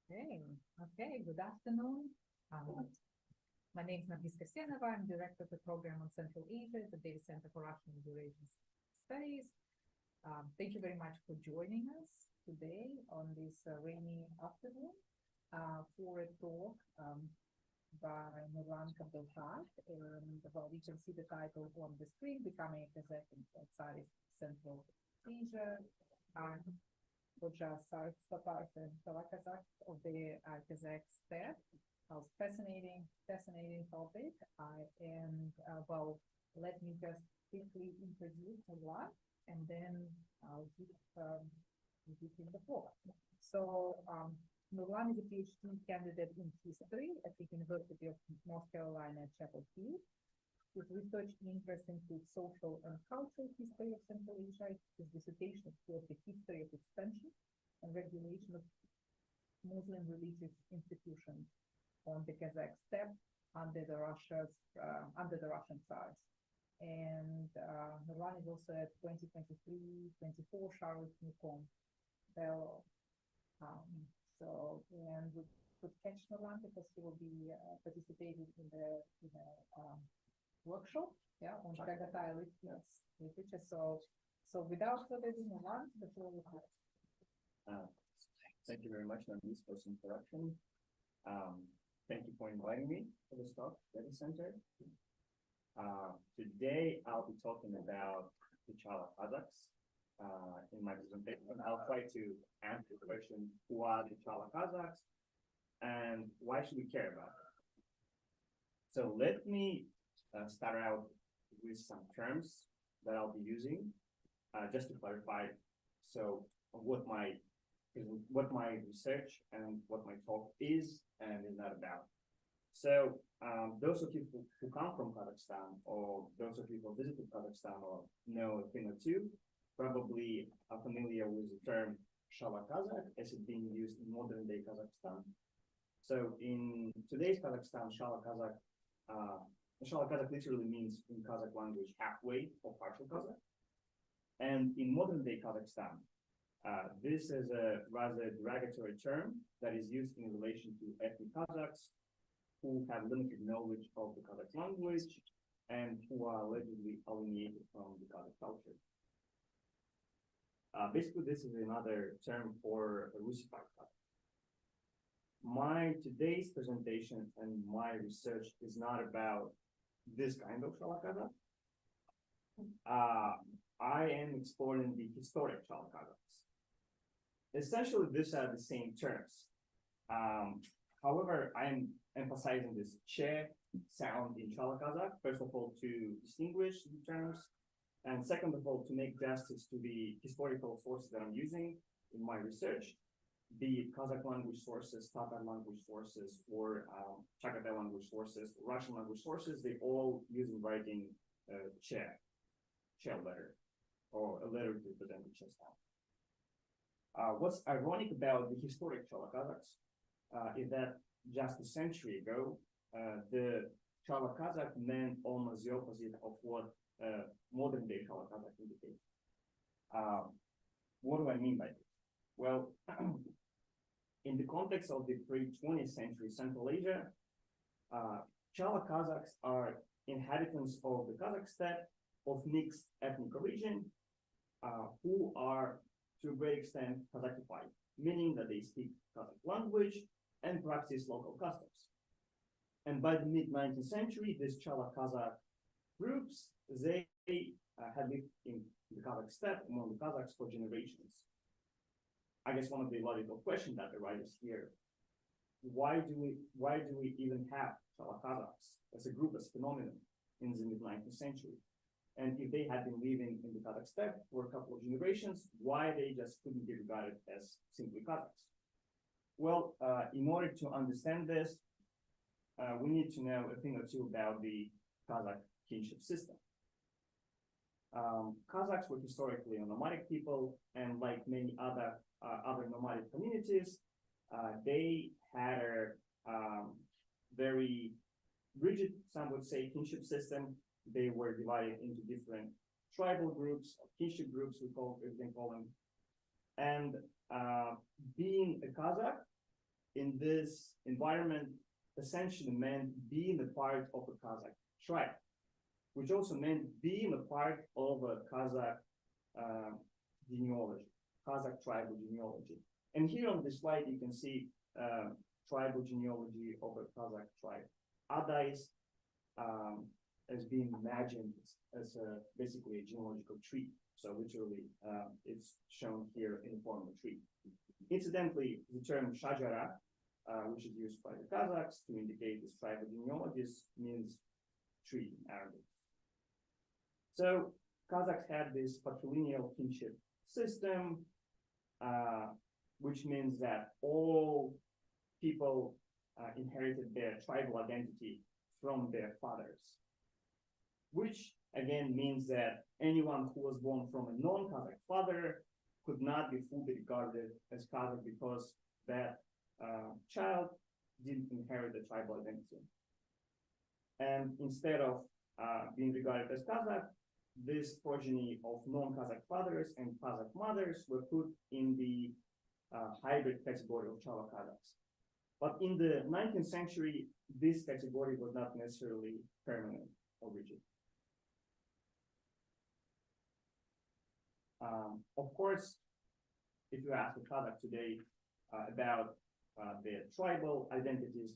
Okay, okay, good afternoon. My name is Nargis Kasenova. I'm director of the program on Central Asia at the Data Center for Russian and Eurasian Studies. Thank you very much for joining us today on this rainy afternoon for a talk by Nurlan Kabdelkar. And well, you can see the title on the screen, Becoming a Kazakh in Tsarist Central Asia. Khojas, Tatars, and Chala-Qazaqs of the Kazakh Steppe. Fascinating topic. Well, let me just quickly introduce Nurlan, and then I'll give him the floor. So, Nurlan is a PhD candidate in history at the University of North Carolina, Chapel Hill. His research interests include social and cultural history of Central Asia. His dissertation explores the history of expansion and regulation of Muslim religious institutions on the Kazakh Steppe under the Russian Tsars. And Nurlan is also a 2023-24 Charles Newcomb Fellow. And we could catch Nurlan because he will be participating in the workshop, on Kazakh literature. So without further ado, Nurlan, the floor is yours. Thank you very much, Nargis, for this introduction. Thank you for inviting me to this talk, Data Center. Today, I'll be talking about the Chala-Qazaqs in my presentation. I'll try to answer the question, who are the Chala-Qazaqs and why should we care about them? So let me start out with some terms that I'll be using just to clarify what my research and what my talk is and is not about. So those of you who come from Kazakhstan, or those of you who visited Kazakhstan or know a thing or two, probably are familiar with the term Shala-Kazakh as it's being used in modern day Kazakhstan. So in today's Kazakhstan, Shala-Kazakh literally means in Kazakh language halfway or partial Kazakh. And in modern day Kazakhstan, this is a rather derogatory term that is used in relation to ethnic Kazakhs who have limited knowledge of the Kazakh language and who are allegedly alienated from the Kazakh culture. Basically, this is another term for Russified Kazakhs. My today's presentation and my research is not about this kind of Shala-Kazakh. I am exploring the historic Chala-Qazaqs. Essentially, these are the same terms. However, I'm emphasizing this che sound in Chala-Qazaq, first of all, to distinguish the terms, and second of all, to make justice to the historical sources that I'm using in my research, be it Kazakh language sources, Tatar language sources, or Chagatai language sources, Russian language sources. They all use in writing che letter, or a letter to represent the che sound. What's ironic about the historic Chala-Qazaqs is that just a century ago, the Chala-Qazaq meant almost the opposite of what modern day Chala-Qazaq indicates. What do I mean by this? Well, in the context of the pre-20th century Central Asia, Chala-Qazaqs are inhabitants of the Kazakh Steppe of mixed ethnic origin who are to a great extent Kazachified, meaning that they speak Kazakh language and practice local customs. And by the mid-19th century, these Chala-Qazaq groups, they had lived in the Kazakh Steppe among the Kazakhs for generations. I guess one of the logical questions that arises here, why do we even have Chala-Qazaqs as a group, as a phenomenon in the mid-19th century? And if they had been living in the Kazakh Steppe for a couple of generations, why they just couldn't be regarded as simply Kazakhs? Well, in order to understand this, we need to know a thing or two about the Kazakh kinship system. Kazakhs were historically a nomadic people, and like many other nomadic communities, they had a very rigid, some would say, kinship system. They were divided into different tribal groups, or kinship groups, we can call them. And being a Kazakh in this environment essentially meant being a part of a Kazakh tribe, which also meant being a part of a Kazakh genealogy, Kazakh tribal genealogy. And here on this slide, you can see tribal genealogy of a Kazakh tribe. Adais as being imagined as basically a genealogical tree. So literally, it's shown here in the form of a tree. Incidentally, the term shajara, which is used by the Kazakhs to indicate this tribal genealogies, means tree in Arabic. So Kazakhs had this patrilineal kinship system, which means that all people inherited their tribal identity from their fathers, which again means that anyone who was born from a non-Kazakh father could not be fully regarded as Kazakh because that child didn't inherit the tribal identity. And instead of being regarded as Kazakh, this progeny of non-Kazakh fathers and Kazakh mothers were put in the hybrid category of Chala-Qazaqs. But in the 19th century, this category was not necessarily permanent or rigid. Of course, if you ask a Kazakh today about their tribal identities,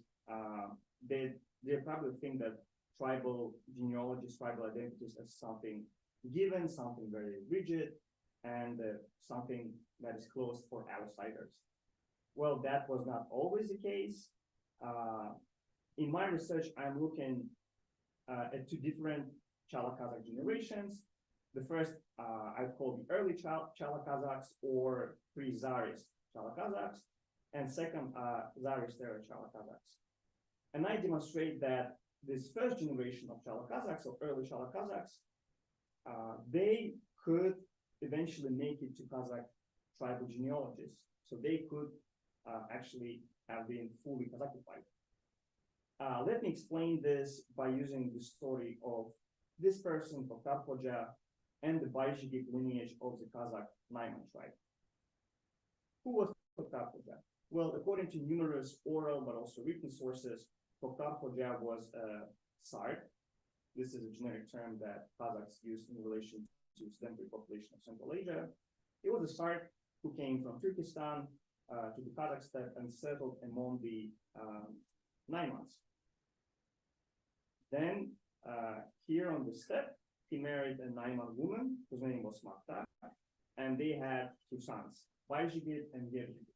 they probably think that tribal genealogies, tribal identities as something given, something very rigid, and something that is closed for outsiders. Well, that was not always the case. In my research, I'm looking at two different Chala-Qazaq generations. The first I call the early Chala-Qazaqs or pre-tsarist Chala-Qazaqs, and second Tsarist era Chala-Qazaqs. And I demonstrate that this first generation of Chala-Qazaqs or early Chala-Qazaqs, they could eventually make it to Kazakh tribal genealogies. So they could actually have been fully Kazakhified. Let me explain this by using the story of this person, Khoja, and the Baizhigit lineage of the Kazakh Naiman tribe. Who was Khoja? Well, according to numerous oral but also written sources, Khoja was a Sard. This is a generic term that Kazakhs use in relation to sedentary population of Central Asia. He was a Sard who came from Turkestan to the Kazakh Steppe and settled among the Naimans. Then here on the steppe, he married a Naiman woman whose name was Makta, and they had two sons, Baizhigit and Yerjigit.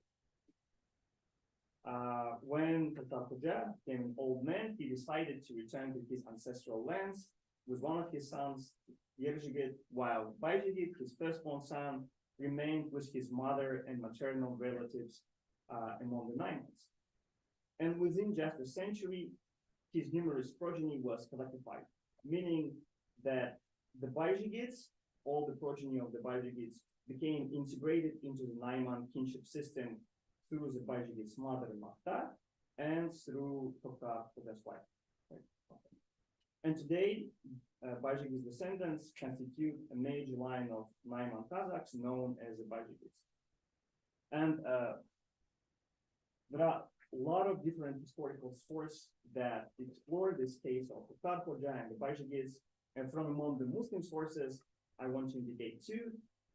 When Khoja became an old man, he decided to return to his ancestral lands with one of his sons, Yerjigit, while Baizhigit, his firstborn son, remained with his mother and maternal relatives among the Naimans. And within just a century, his numerous progeny was Kazakhified, meaning that the Baizhigits, all the progeny of the Baizhigits, became integrated into the Naiman kinship system through the Baizhigit's mother, Makta, and through Khoja's wife. And today, Baizhigit's descendants constitute a major line of Naiman Kazakhs known as the Baizhigits. And there are a lot of different historical sources that explore this case of Khoja and the Baizhigits. And from among the Muslim sources, I want to indicate two.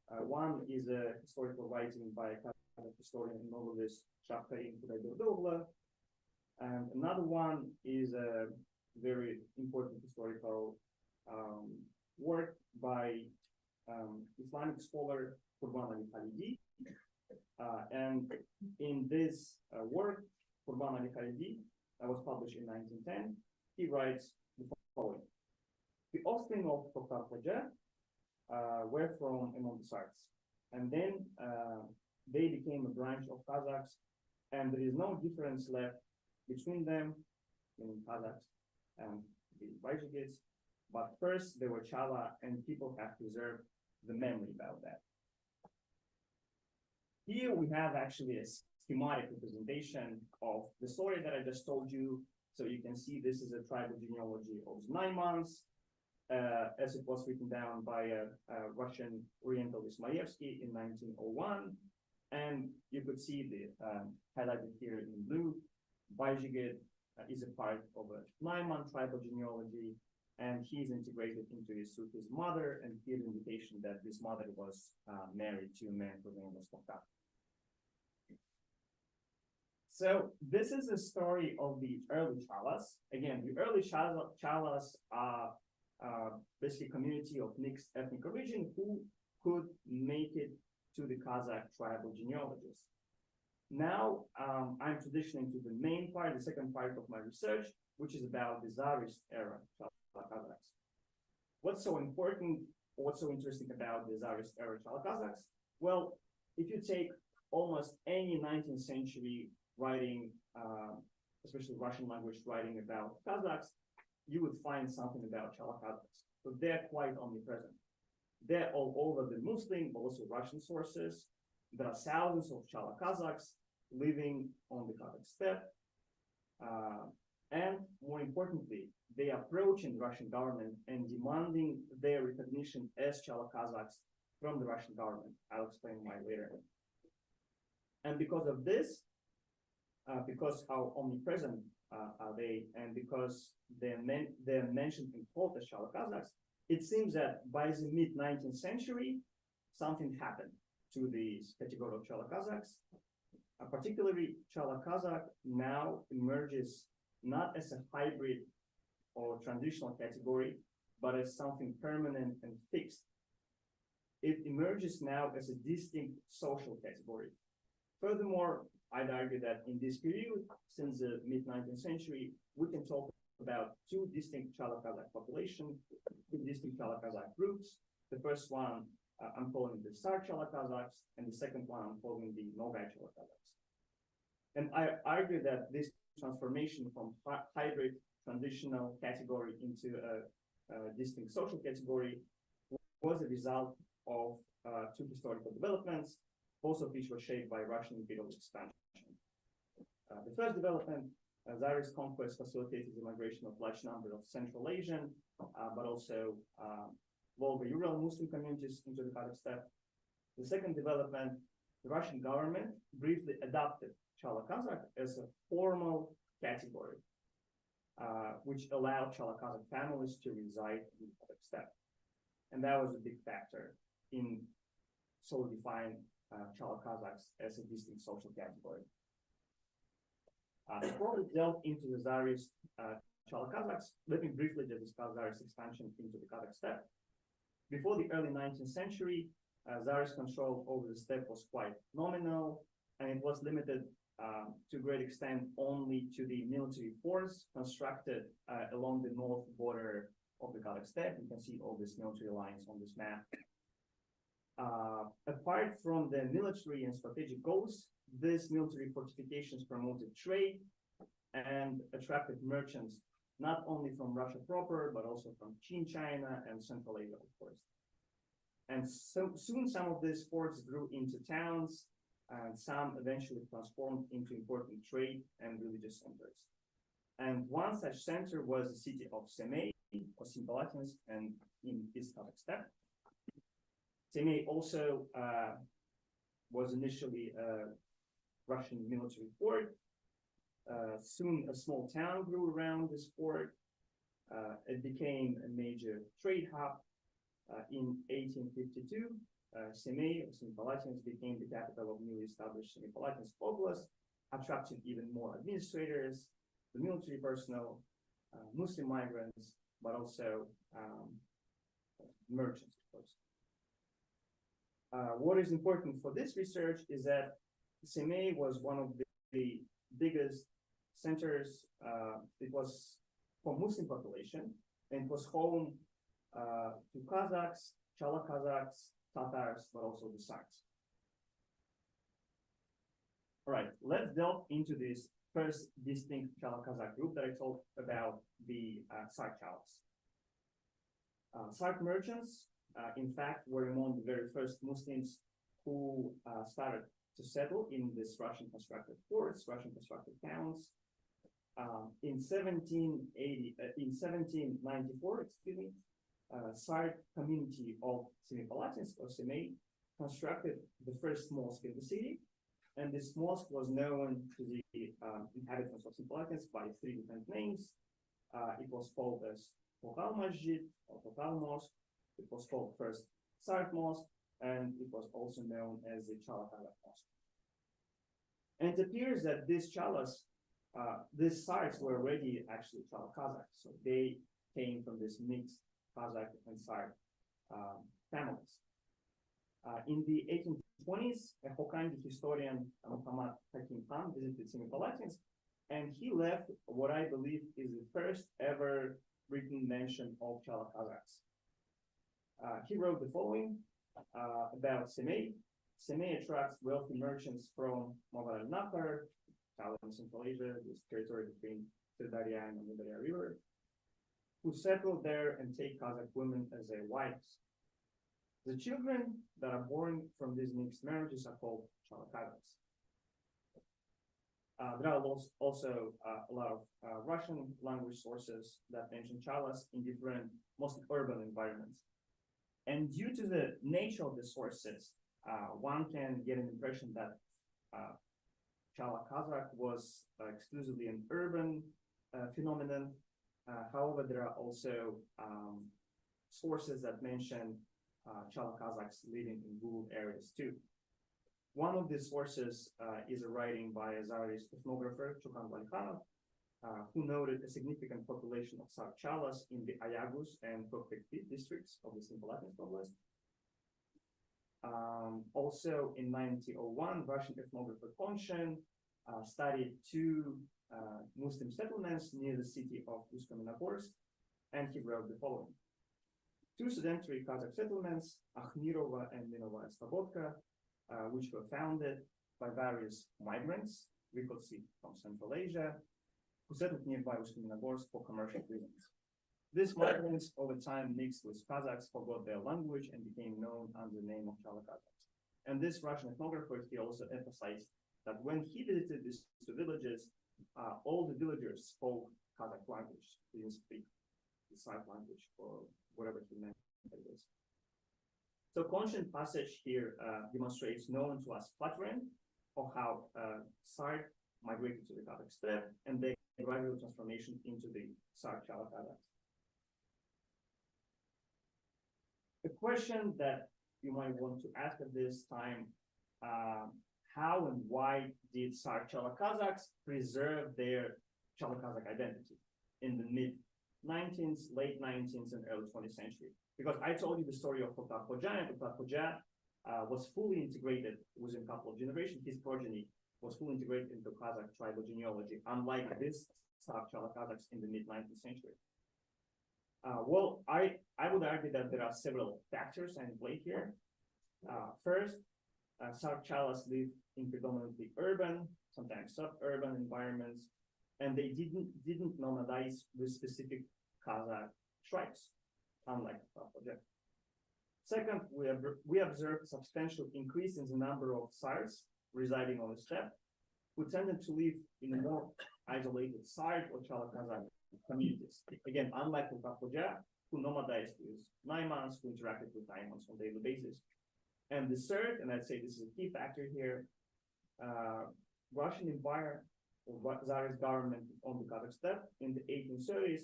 One is a historical writing by a Kazakh historian and novelist Shahkarim Kudayberdoğlu, and another one is a very important historical work by Islamic scholar Qurban Ali Khalidi. And in this work, Qurban Ali Khalidi, that was published in 1910, he writes the following. The offspring of Khoja were from among the Sards, and then they became a branch of Kazakhs, and there is no difference left between them, meaning Kazakhs and the Baizhigits, but first they were Chala, and people have preserved the memory about that. Here we have actually a schematic representation of the story that I just told you. So you can see this is a tribal genealogy of Naimans, as it was written down by a Russian Orientalist Maevsky in 1901. And you could see the highlighted here in blue, Bajigid is a part of a Naiman tribal genealogy, and he's integrated into his through his mother, and clear indication that this mother was married to a man whose name was Tokat. So this is the story of the early Chalas. Again, the early Chalas are basically a community of mixed ethnic origin who could make it to the Kazakh tribal genealogies. Now, I'm transitioning to the main part, the second part of my research, which is about the Tsarist era Chala-Qazaqs. What's so important, or what's so interesting about the Tsarist era Chala-Qazaqs? Well, if you take almost any 19th century writing, especially Russian language writing about Kazakhs, you would find something about Chala-Qazaqs. So they're quite omnipresent. They're all over the Muslim, but also Russian sources. There are thousands of Chala-Qazaqs living on the Kazakh Steppe. And more importantly, they are approaching the Russian government and demanding their recognition as Chala-Qazaqs from the Russian government. I'll explain why later. And because of this, because how omnipresent are they, and because they're mentioned in quote as Chala-Qazaqs, it seems that by the mid-19th century, something happened to this category of Chala-Qazaqs. Particularly, Chala-Qazaq now emerges not as a hybrid or transitional category, but as something permanent and fixed. It emerges now as a distinct social category. Furthermore, I'd argue that in this period, since the mid-19th century, we can talk about two distinct Chala-Qazaq populations, two distinct Chala-Qazaq groups. The first one I'm calling the Star Chala-Qazaqs, and the second one I'm calling the Nogai Chala-Qazaqs. And I argue that this transformation from hybrid transitional category into a distinct social category was a result of two historical developments, both of which were shaped by Russian imperial expansion. The first development, Tsarist conquest facilitated the migration of large number of Central Asian, but also Volga-Ural Muslim communities into the Kazakh Steppe. The second development, the Russian government briefly adopted Chala-Qazaq as a formal category, which allowed Chala-Qazaq families to reside in the Kazakh Steppe. And that was a big factor in solidifying Chala-Qazaqs as a distinct social category. Before we delve into the Tsarist Chala-Qazaqs, let me briefly discuss Tsarist expansion into the Kazakh Steppe. Before the early 19th century, Tsarist control over the steppe was quite nominal, and it was limited to a great extent only to the military force constructed along the north border of the Kazakh Steppe. You can see all these military lines on this map. Apart from the military and strategic goals, these military fortifications promoted trade and attracted merchants, not only from Russia proper, but also from Qin, China, and Central Asia, of course. And so soon some of these forts grew into towns, and some eventually transformed into important trade and religious centers. And one such center was the city of Semey, or Semipalatinsk, and in East Kazakh Steppe. Semey also was initially a Russian military fort. Soon a small town grew around this fort. It became a major trade hub. In 1852, Semey, or Semipalatinsk, became the capital of newly established Semipalatinsk Oblast, attracting even more administrators, the military personnel, Muslim migrants, but also merchants, of course. What is important for this research is that Semey was one of the biggest centers. It was for Muslim population, and it was home to Kazakhs, Chala-Qazaqs, Tatars, but also the Sarts. All right, let's delve into this first distinct Chala-Qazaq group that I talked about, the Sark Chalas. Sark merchants, in fact, were among the very first Muslims who started to settle in this Russian constructed forts, Russian constructed towns. In 1794, Sark community of Semipalatinsk or Semey constructed the first mosque in the city, and this mosque was known to the inhabitants of Central Athens by three different names. It was called as Total Masjid or Total Mosque. It was called first Sart Mosque, and it was also known as the Chala-Qazaq Mosque. And it appears that these Sarts were already actually Chala-Qazaqs, so they came from this mixed Kazakh and Sart families. In the 1820s, a Hokkandi historian, Muhammad Hakim Khan, visited Central Athens, and he left what I believe is the first ever written mention of Chala-Qazaqs. He wrote the following about Semey. Semey attracts wealthy merchants from Mogar al-Nahar, Central Asia, this territory between Sirdarya and the Darya River, who settle there and take Kazakh women as their wives. The children that are born from these mixed marriages are called Chala-Qazaqs. There are also a lot of Russian language sources that mention Chalas in different, mostly urban environments. And due to the nature of the sources, one can get an impression that Chala-Qazaq was exclusively an urban phenomenon. However, there are also sources that mention Chala-Qazaqs living in rural areas too. One of these sources is a writing by a Tsarist ethnographer, Chukan Valikhanov, who noted a significant population of Sark Chalas in the Ayagus and Koktekti districts of the Central Athens Oblast. Also in 1901, Russian ethnographer Konshin studied two Muslim settlements near the city of Usk-Kamenogorsk, and he wrote the following. Two sedentary Kazakh settlements, Akhmirova and Minovaya Slobodka, which were founded by various migrants, we could see from Central Asia, who settled nearby Usk-Kamenogorsk for commercial reasons. These migrants over time mixed with Kazakhs, forgot their language, and became known under the name of Chala-Qazaqs. And this Russian ethnographer, he also emphasized that when he visited these two villages, all the villagers spoke Kazakh language. They didn't speak the Sark language or whatever he meant it is. So Konshin passage here demonstrates known to us pattern of how Sark migrated to the Kazakh steppe and their gradual transformation into the Sark Chala-Qazaqs. The question that you might want to ask at this time, how and why did Sark Chala-Qazaqs preserve their Chala-Qazaq identity in the mid-19th, late 19th, and early 20th century? Because I told you the story of Khoja, and Khoja was fully integrated within a couple of generations. His progeny was fully integrated into Kazakh tribal genealogy, unlike this Sark Chala-Qazaqs in the mid-19th century. Well, I would argue that there are several factors in play here. First, Sark Chalas live in predominantly urban, sometimes suburban environments, and they didn't nomadize with specific Kazakh tribes, unlike Khoja. Second, we observed substantial increase in the number of Sarks residing on the steppe, who tended to live in a more isolated Sark or Chala-Qazaq communities. Again, unlike Khoja, who nomadized with Naimans, who interacted with Naimans on a daily basis. And the third, and I'd say this is a key factor here, Russian Empire or Tsarist government on the Kazakh steppe in the 1830s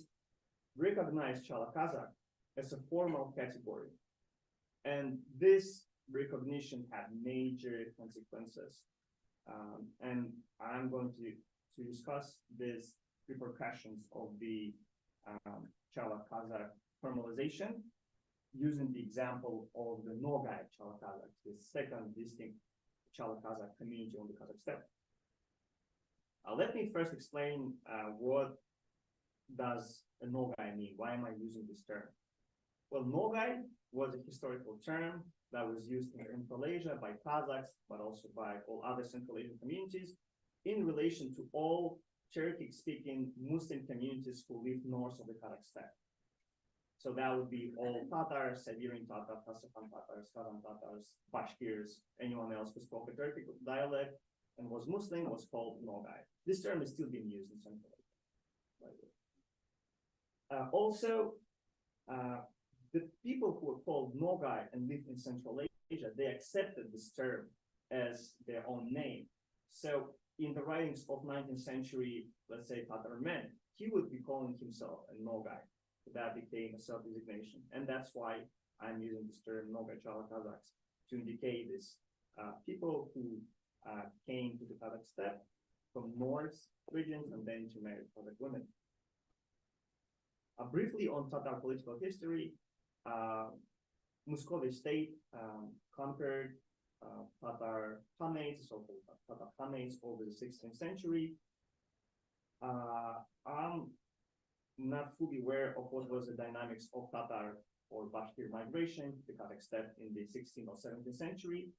recognized Chala-Qazaq as a formal category. And this recognition had major consequences. And I'm going to discuss these repercussions of the Chala-Qazaq formalization using the example of the Nogai Chala-Qazaqs, the second distinct Chala-Qazaq community on the Kazakh steppe. Let me first explain what does a Nogai mean? Why am I using this term? Well, Nogai was a historical term that was used in Central Asia by Kazakhs, but also by all other Central Asian communities in relation to all Turkic-speaking Muslim communities who live north of the Kazakh steppe. So that would be all Tatars, Siberian Tatars, Kazakh Tatars, Kazan Tatars, Bashkirs, anyone else who spoke a Turkic dialect and was Muslim was called Nogai. This term is still being used in Central Asia. Also, the people who were called Nogai and lived in Central Asia, they accepted this term as their own name. So in the writings of 19th century, let's say Tatar man, he would be calling himself a Nogai. That became a self-designation. And that's why I'm using this term Nogai Chala-Qazaqs to indicate this people who came to the Kazakh steppe from north regions and then to marry Kazakh women. Briefly on Tatar political history, Muscovy state conquered Tatar Khanates, so-called Tatar Khanates over the 16th century. I'm not fully aware of what was the dynamics of Tatar or Bashkir migration to the Kazakh steppe in the 16th or 17th century,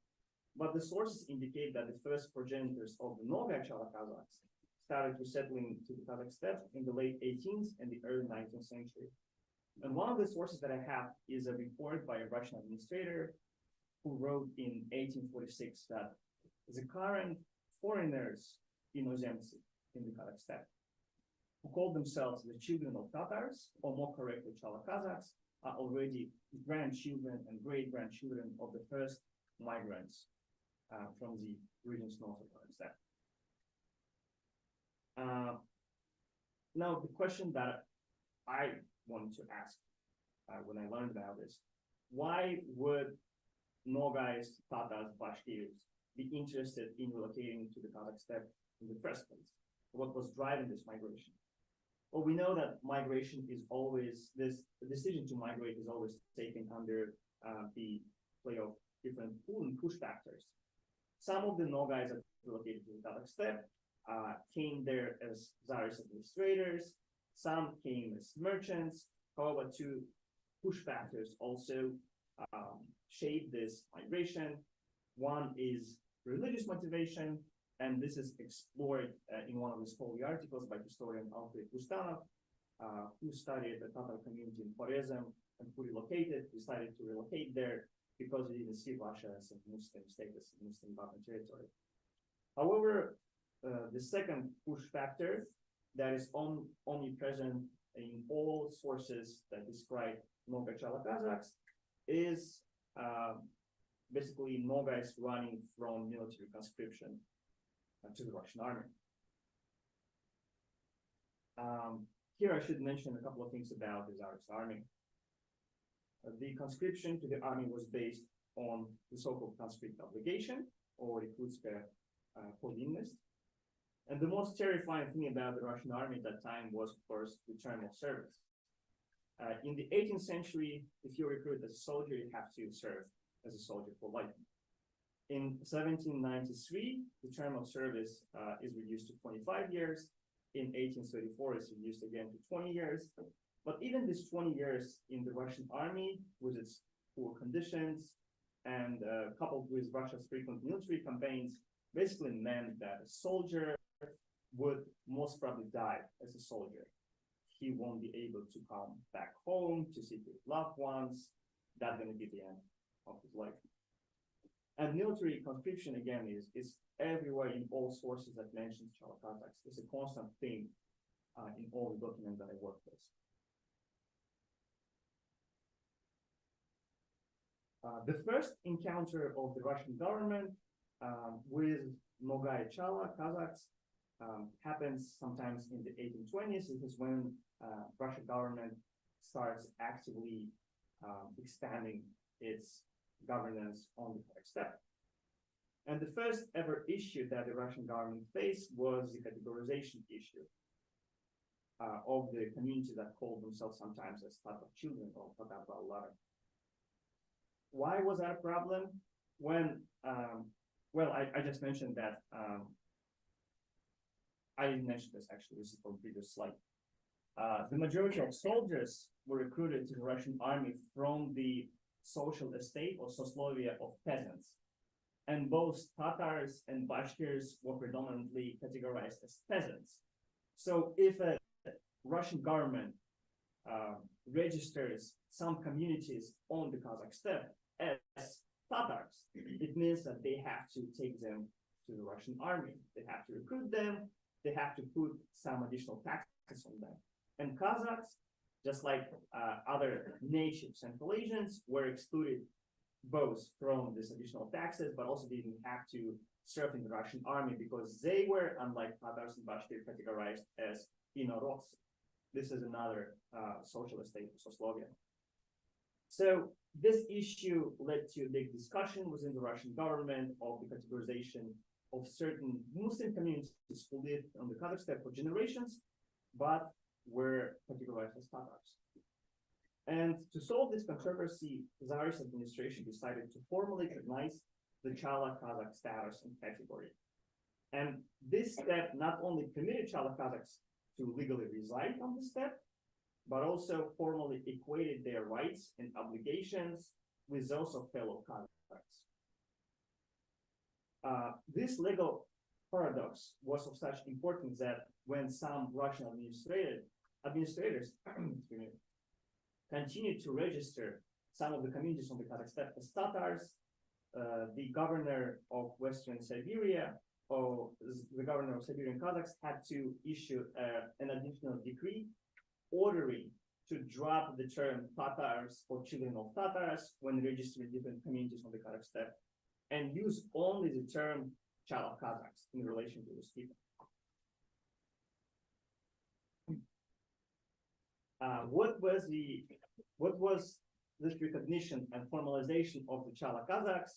but the sources indicate that the first progenitors of the Nogai Chala-Qazaqs started resettling to the Kazakh steppe in the late 18th and the early 19th century. And one of the sources that I have is a report by a Russian administrator who wrote in 1846 that the current foreigners, inozemцы, in the Kazakh steppe, who call themselves the children of Tatars, or more correctly, Chala-Qazaqs, are already grandchildren and great-grandchildren of the first migrants from the regions north of Kazakh steppe. Now, the question that I wanted to ask when I learned about this, why would Nogais, Tatars, Bashkirs be interested in relocating to the Kazakh steppe in the first place? What was driving this migration? Well, we know that migration is always, the decision to migrate is always taken under the play of different pull and push factors. Some of the Nogais that relocated to the Kazakh steppe came there as Tsarist administrators, some came as merchants. However, two push factors also shape this migration. One is religious motivation, and this is explored in one of the scholarly articles by historian Alfred Bustanov, who studied the Tatar community in Khojas and who decided to relocate there because he didn't see Russia as a Muslim status, Muslim government territory. However, the second push factor that is omnipresent in all sources that describe Nogai Chala-Qazaqs is basically Nogais running from military conscription to the Russian army. Here I should mention a couple of things about the Tsarist army. The conscription to the army was based on the so-called conscript obligation, or Irkutskaya повинность. And the most terrifying thing about the Russian army at that time was, of course, the term of service. In the 18th century, if you recruit as a soldier, you have to serve as a soldier for life. In 1793, the term of service is reduced to 25 years. In 1834, it's reduced again to 20 years. But even this 20 years in the Russian army, with its poor conditions and coupled with Russia's frequent military campaigns, basically meant that a soldier would most probably die as a soldier. He won't be able to come back home to see his loved ones. That's going to be the end of his life. And military conscription, again, is everywhere in all sources that mentions Chala-Qazaqs. It's a constant theme in all the documents that I work with. The first encounter of the Russian government with Nogai Chala-Qazaqs happens sometimes in the 1820s. This is when Russian government starts actively expanding its governance on the Kazakh steppe. And the first ever issue that the Russian government faced was the categorization issue of the community that called themselves sometimes as Tatar children or Tatar Ballar. Why was that a problem? When, well, I just mentioned that, I didn't mention this actually, this is from the previous slide. The majority of soldiers were recruited to the Russian army from the social estate or soslovia of peasants. And both Tatars and Bashkirs were predominantly categorized as peasants. So if a Russian government registers some communities on the Kazakh steppe as Tatars, it means that they have to take them to the Russian army. They have to recruit them. They have to put some additional taxes on them. And Kazakhs, just like other natives and Polynesians, were excluded both from these additional taxes, but also didn't have to serve in the Russian army because they were, unlike Tatars and Bashkirs, categorized as inorods. This is another socialist state of Slovenia. So this issue led to a big discussion within the Russian government of the categorization of certain Muslim communities who lived on the Kazakh steppe for generations, but were categorized as Tatars. And to solve this controversy, the Tsarist administration decided to formally recognize the Chala-Qazaq status and category. And this step not only permitted Chala-Qazaqs to legally reside on the steppe, but also formally equated their rights and obligations with those of fellow Kazakhs. This legal paradox was of such importance that when some Russian administrators continued to register some of the communities on the Kazakh steppe as Tatars, the governor of Western Siberia, or the governor of Siberian Kazakhs, had to issue an additional decree ordering to drop the term Tatars or children of Tatars when registering different communities on the Kazakh steppe, and use only the term Chala-Qazaqs in relation to those people. What was this recognition and formalization of the Chala-Qazaqs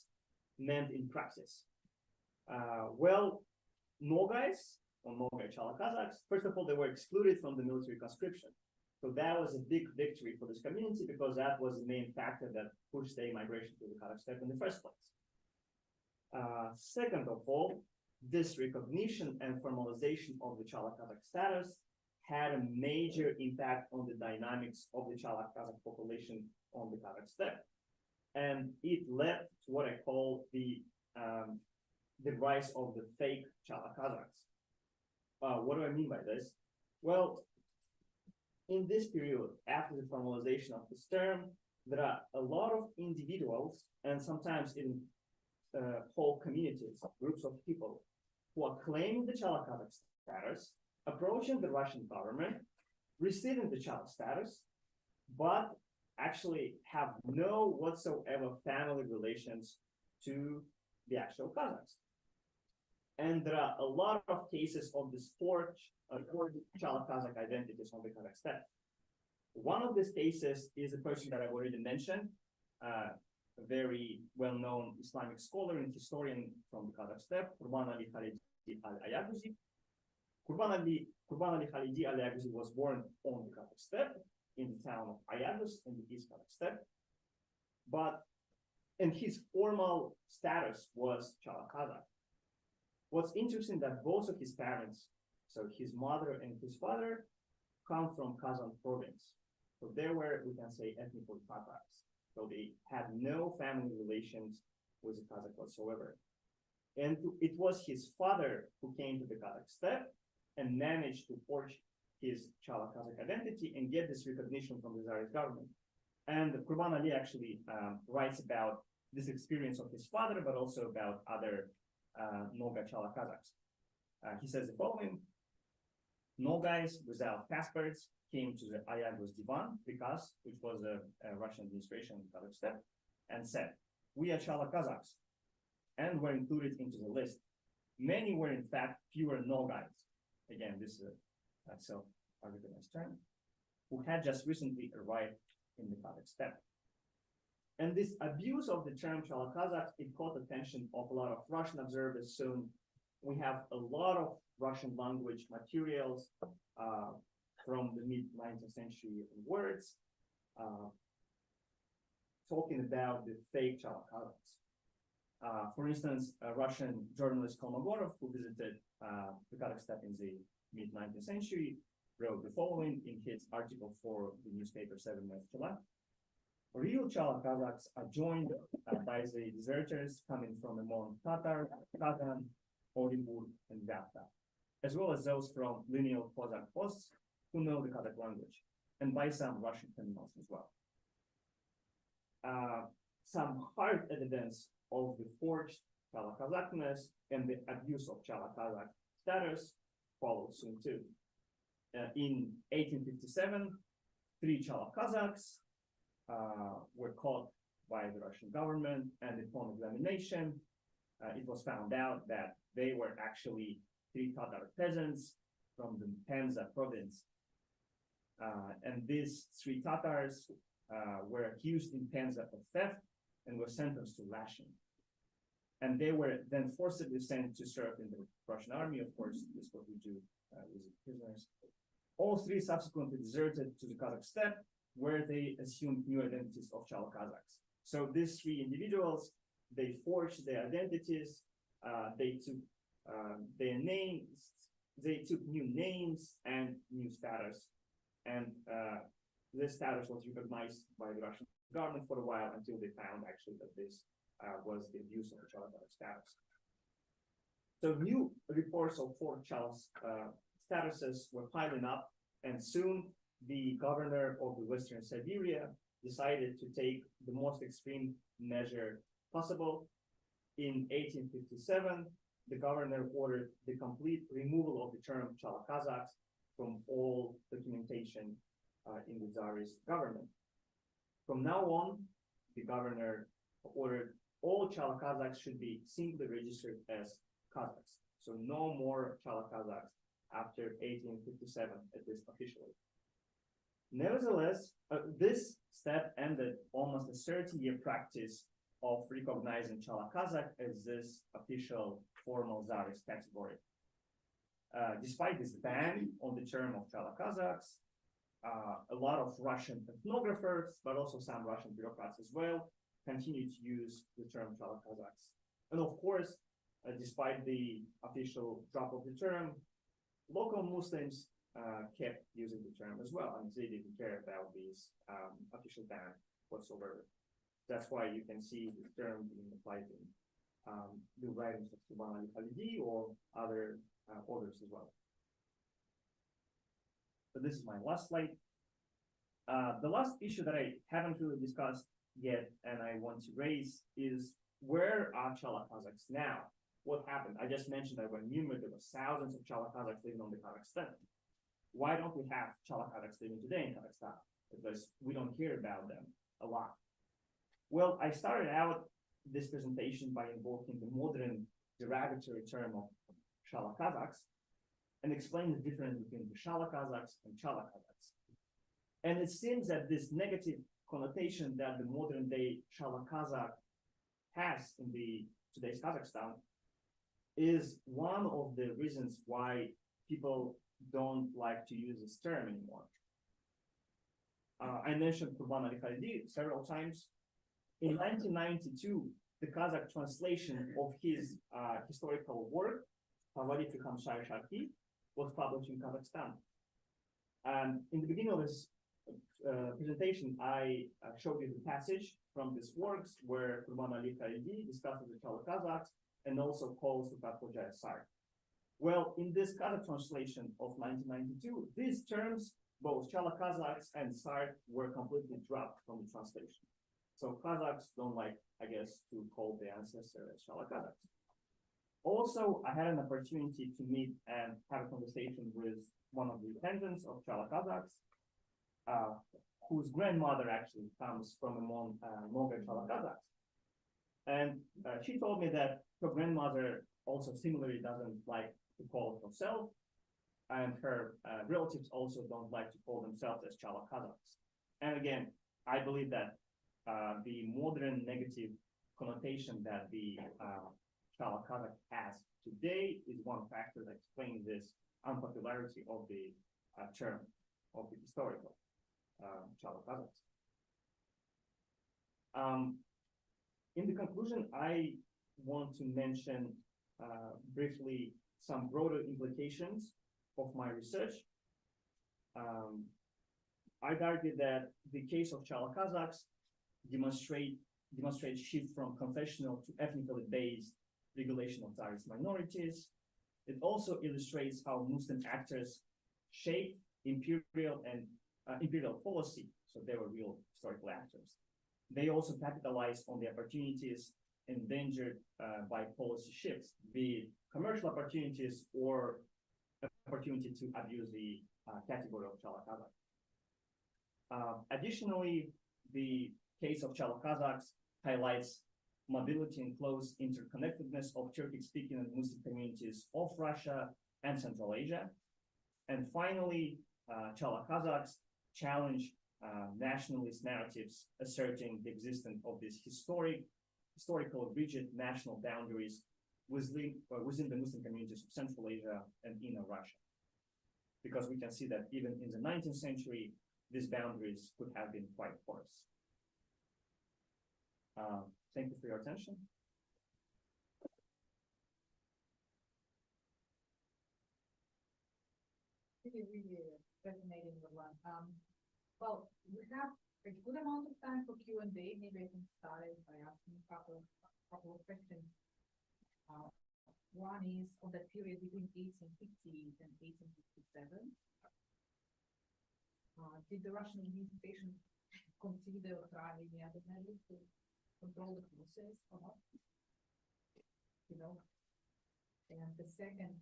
meant in practice? Well, Nogais, or Nogai Chala-Qazaqs, first of all, they were excluded from the military conscription. So that was a big victory for this community because that was the main factor that pushed the migration to the Kazakh steppe in the first place. Second of all, this recognition and formalization of the Chala-Qazaq status had a major impact on the dynamics of the Chala-Qazaq population on the Kazakh steppe. And it led to what I call the rise of the fake Chala-Qazaqs. What do I mean by this? Well, in this period, after the formalization of this term, there are a lot of individuals and sometimes in whole communities, groups of people who are claiming the Chala-Qazaq status, approaching the Russian government, receiving the Chala status, but actually have no whatsoever family relations to the actual Kazakhs. And there are a lot of cases of this forged Chala-Qazaq identities on the Kazakh steppe. One of these cases is a person that I already mentioned, a very well-known Islamic scholar and historian from the Kazakh steppe, Qurban Ali Khalidi al-Ayaguzi. Qurban Ali Khalidi al-Ayaguzi was born on the Kazakh steppe in the town of Ayagus in the East Kazakh steppe. And his formal status was Chala-Qazaq. What's interesting that both of his parents, so his mother and his father, come from Kazan province. So they were, we can say, ethnically Tatars. So they had no family relations with the Kazakh whatsoever. And it was his father who came to the Kazakh steppe and managed to forge his Chala-Qazaq identity and get this recognition from the Tsarist government. And Qurban Ali actually writes about this experience of his father, but also about other Nogai Chala-Qazaqs. He says the following: Nogais without passports came to the Ayagus Divan, Prikaz, which was a Russian administration in the Kazakh steppe, and said, "We are Chala-Qazaqs," and were included into the list. Many were in fact pure Nogais. Again, this is a self-recognized term, who had just recently arrived in the Kazakh steppe. And this abuse of the term Chala-Qazaq, it caught attention of a lot of Russian observers. So we have a lot of Russian language materials from the mid-19th century onwards talking about the fake Chala-Qazaqs. For instance, a Russian journalist Kolmogorov, who visited the Kazakh steppe in the mid-19th century, wrote the following in his article for the newspaper Seven Chala. Real Chala-Qazaqs are joined by the deserters coming from among Tatar, Kazan, Oribur, and Gafta, as well as those from lineal Kozak posts who know the Kazakh language, and by some Russian criminals as well. Some hard evidence of the forged Chala-Qazaqness and the abuse of Chala-Qazaq status followed soon too. In 1857, 3 Chala-Qazaqs were caught by the Russian government, and upon examination, it was found out that they were actually three Tatar peasants from the Penza province. And these three Tatars were accused in Penza of theft and were sentenced to lashing. And they were then forcibly sent to serve in the Russian army. Of course, this is what we do with prisoners. All three subsequently deserted to the Kazakh Steppe, where they assumed new identities of Chala-Qazaqs. So these three individuals, they forged their identities, they took their names, they took new names and new status. And this status was recognized by the Russian government for a while until they found actually that this was the abuse of the Chala-Qazaq status. So new reports of four Chala statuses were piling up, and soon the governor of the Western Siberia decided to take the most extreme measure possible. In 1857, the governor ordered the complete removal of the term Chala-Qazaqs from all documentation in the Tsarist government. From now on, the governor ordered all Chala-Qazaqs should be simply registered as Kazakhs. So no more Chala-Qazaqs after 1857, at least officially. Nevertheless, this step ended almost a 30-year practice of recognizing Chala-Qazaq as this official formal Tsarist category. Despite this ban on the term of Chala-Qazaqs, a lot of Russian ethnographers, but also some Russian bureaucrats as well, continue to use the term Chala-Qazaqs. And of course, despite the official drop of the term, local Muslims kept using the term as well, and they didn't care about this official ban whatsoever. That's why you can see this term being applied in the writings of Kurban Ali Khalidi or other authors as well. So this is my last slide. The last issue that I haven't really discussed yet and I want to raise is, where are Chala-Qazaqs now? What happened? I just mentioned that when there were thousands of Chala-Qazaqs living on the Kazakhstan. Why don't we have Chala-Qazaqs living today in Kazakhstan? Because we don't hear about them a lot. Well, I started out this presentation by invoking the modern derogatory term of Shala-Kazaqs and explain the difference between the Shala-Kazaqs and Chala-Qazaqs. And it seems that this negative connotation that the modern day Shala-Kazakh has in today's Kazakhstan is one of the reasons why people don't like to use this term anymore. I mentioned Kurban Ali Khalidi several times. In 1992, the Kazakh translation of his historical work, Favoriti Khamshai Sharki, was published in Kazakhstan. And in the beginning of this presentation, I showed you the passage from this works where Kurban Ali Khalidi discusses the Chala-Qazaqs and also calls the Khojas Sar. Well, in this Kazakh translation of 1992, these terms, both Chala-Qazaqs and Sar, were completely dropped from the translation. So Kazakhs don't like, I guess, to call their ancestor as Shala-Qazaqs. Also, I had an opportunity to meet and have a conversation with one of the descendants of Chala-Qazaqs, whose grandmother actually comes from among Mongol Chala-Qazaqs. And she told me that her grandmother also similarly doesn't like to call herself, and her relatives also don't like to call themselves as Chala-Qazaqs. And again, I believe that the modern negative connotation that the Chala-Qazaq has today is one factor that explains this unpopularity of the term of the historical Chala-Qazaqs. In the conclusion, I want to mention briefly some broader implications of my research. I'd argue that the case of Chala-Qazaqs demonstrates shift from confessional to ethnically based regulation of Tsarist minorities. It also illustrates how Muslim actors shape imperial and imperial policy, so they were real historical actors. They also capitalize on the opportunities endangered by policy shifts, be it commercial opportunities or opportunity to abuse the category of Chala-Qazaq. Additionally, the case of Chala-Qazaqs highlights mobility and close interconnectedness of Turkic-speaking and Muslim communities of Russia and Central Asia. And finally, Chala-Qazaqs challenge nationalist narratives asserting the existence of these historical rigid national boundaries within the Muslim communities of Central Asia and inner Russia. Because we can see that even in the 19th century, these boundaries could have been quite porous. Thank you for your attention. Really resonating with one. Well, we have a good amount of time for Q&A. Maybe I can start it by asking a couple of questions. One is on the period between 1850 and 1857. Did the Russian administration consider or try any other measures to control the process or not? You know? And the second,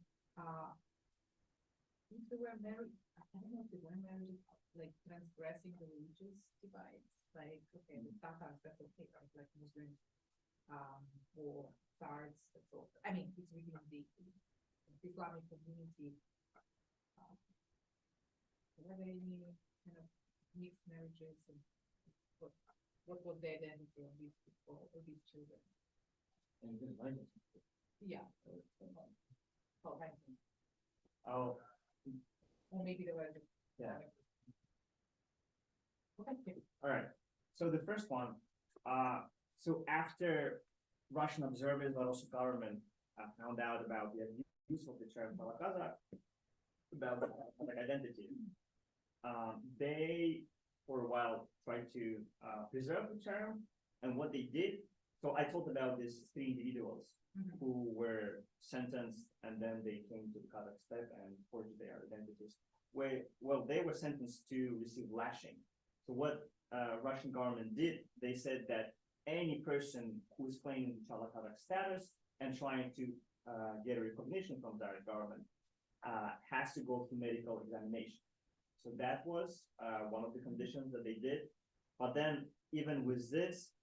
if they were married, I don't know if they were married, like transgressing the religious divides, like, okay, the Tatars, that's okay, right? Like Muslims, or Tsars, that's all. I mean, it's within the Islamic community. Were there any kind of mixed marriages, and what was the identity of these people, of these children? Yeah. Oh. Or maybe there was. Yeah. Okay. All right. So the first one, so after Russian observers, but also government, found out about the use of the term Shala-Kazakh, about Kazakh identity, they, for a while, tried to preserve the term. And what they did, so I talked about these three individuals who were sentenced, and then they came to the Kazakh Steppe and forged their identities. Well, they were sentenced to receive lashing. So what Russian government did, they said that any person who is claiming Chala-Qazaq status and trying to get a recognition from their government has to go through medical examination. So that was one of the conditions that they did. But then even with this,